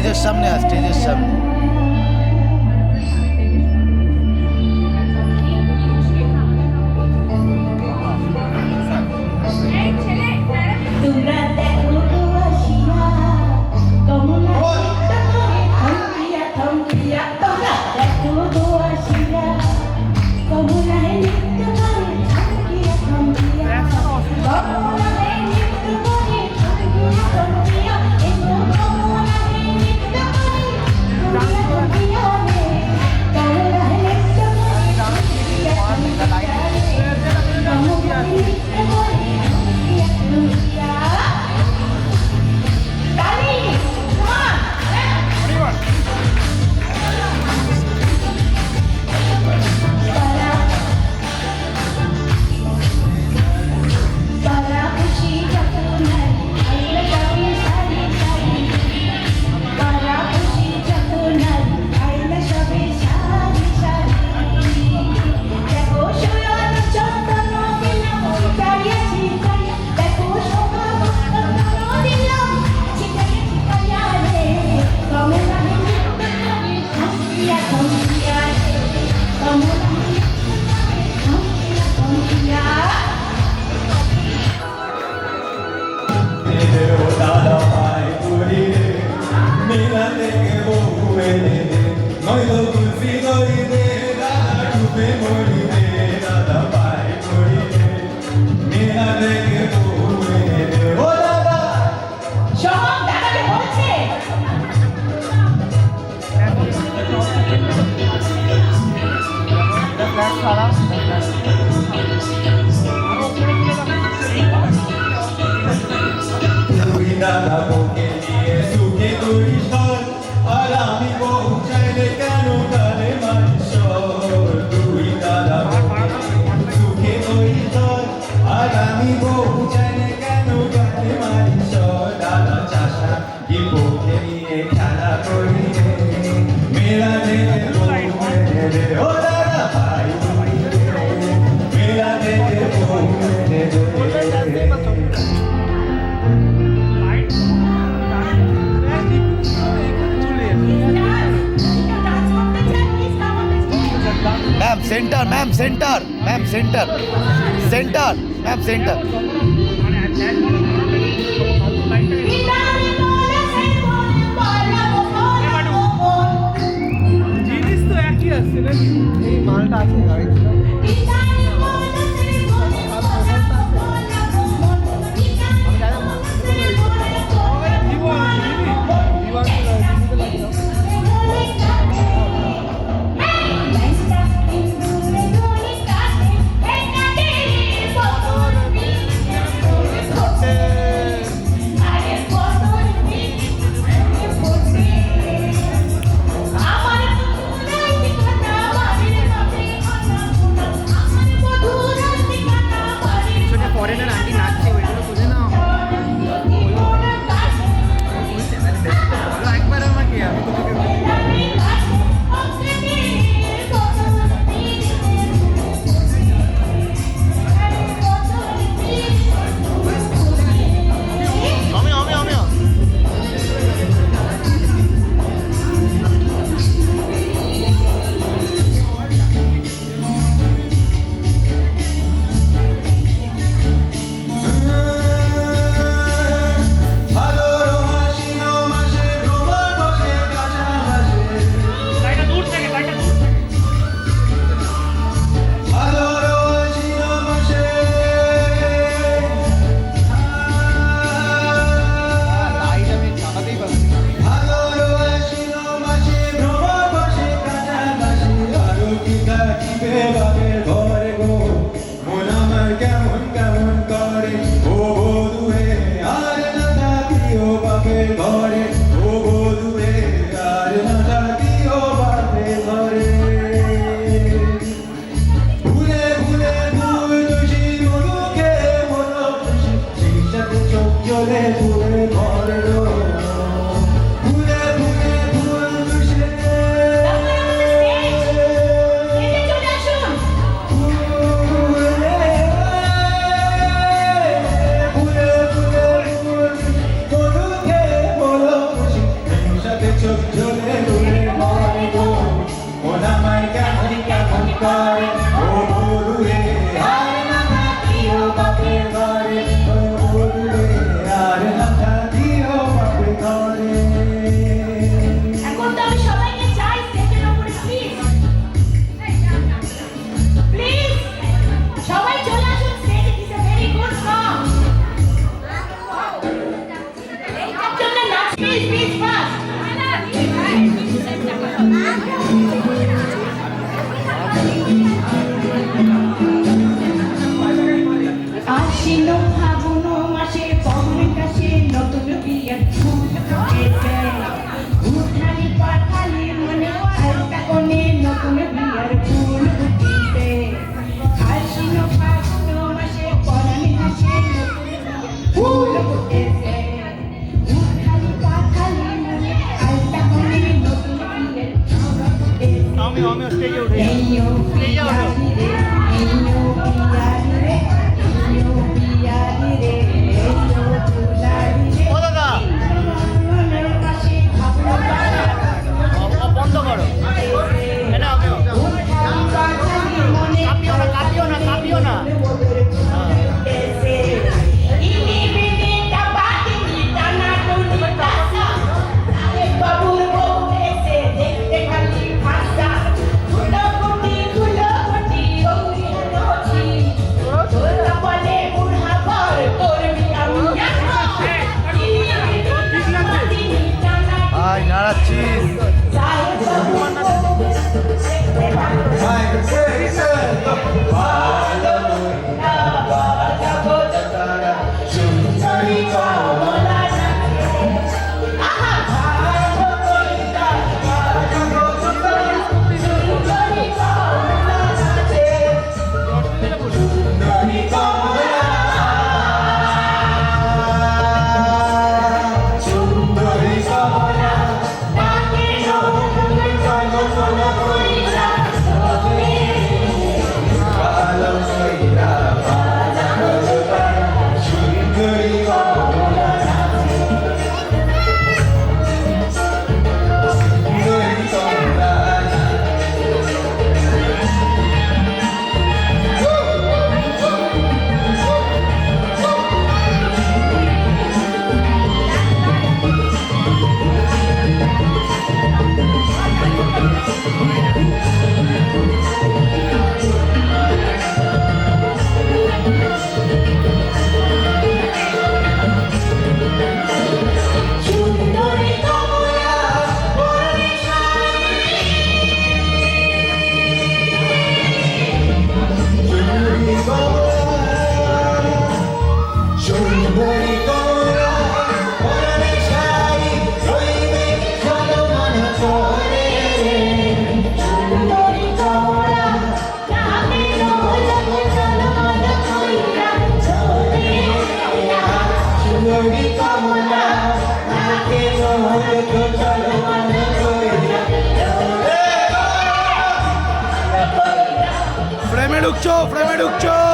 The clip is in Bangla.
স্টেজের সামনে আয়, স্টেজের সামনে। তোমরা দেখো তো আসিয়া কমলা নৃত্য করে থমকিয়া থমকিয়া, তোমরা দেখো তো আসিয়া কমলা নৃত্য করে থমকিয়া থমকিয়া, কমলা নৃত্য করে থমকিয়া থমকিয়া, এসো কমলা নৃত্য করে থমকিয়া থমকিয়া রে, কমলা নৃত্য করে থমকিয়া থমকিয়া রে, কমলা নৃত্য করে থমকিয়া থমকিয়া। দাদা বউকে নিয়ে সুখে তুই সর, আর আমি বউ চাইলে কেন গালে মারিসর। তুই দাদা বউকে নিয়ে সুখে তুই সর, আর আমি বউ চাইলে কেন গালে মারিসর। দাদা চাষা কি বউকে নিয়ে খেলা করি রে, মেলা রে বউ মেরে রে, ও দাদা ভাই রে, মেলা রে বউ মেরে রে। Ma'am centre, ma'am centre, ma'am centre, centre, ma'am centre. জিনিস তো একই আছে নাকি? এই মালটা আছে গাড়িতে। Please, fast. আশ্বিন ফাগুন মাসে পবন কাশে নতুন বিয়ের ফুল ফুটেছে উঠানি পাঠালি মনে হালকা কোণে নতুন বিয়ের ফুল ফুটেছে আশ্বিন ফাগুন মাসে পবন কাশে নতুন ফুল ফুটেছে উঠানি পাঠালি মনে হালকা কোণে নতুন বিয়ের ফুল ফুটেছে আমিও স্টেজে উঠে যাই। এইও পিয়ারি রে এইও পিয়ারি রে এইও পিয়ারি রে এইও দুলারি রে ও দাদা মনের পাশে ভাবনা বন্ধ করো এটা আমিও কাঁপিও না কাঁপিও না ভাই নাড়াচ্ছিস ফ্রেমে ঢুকছো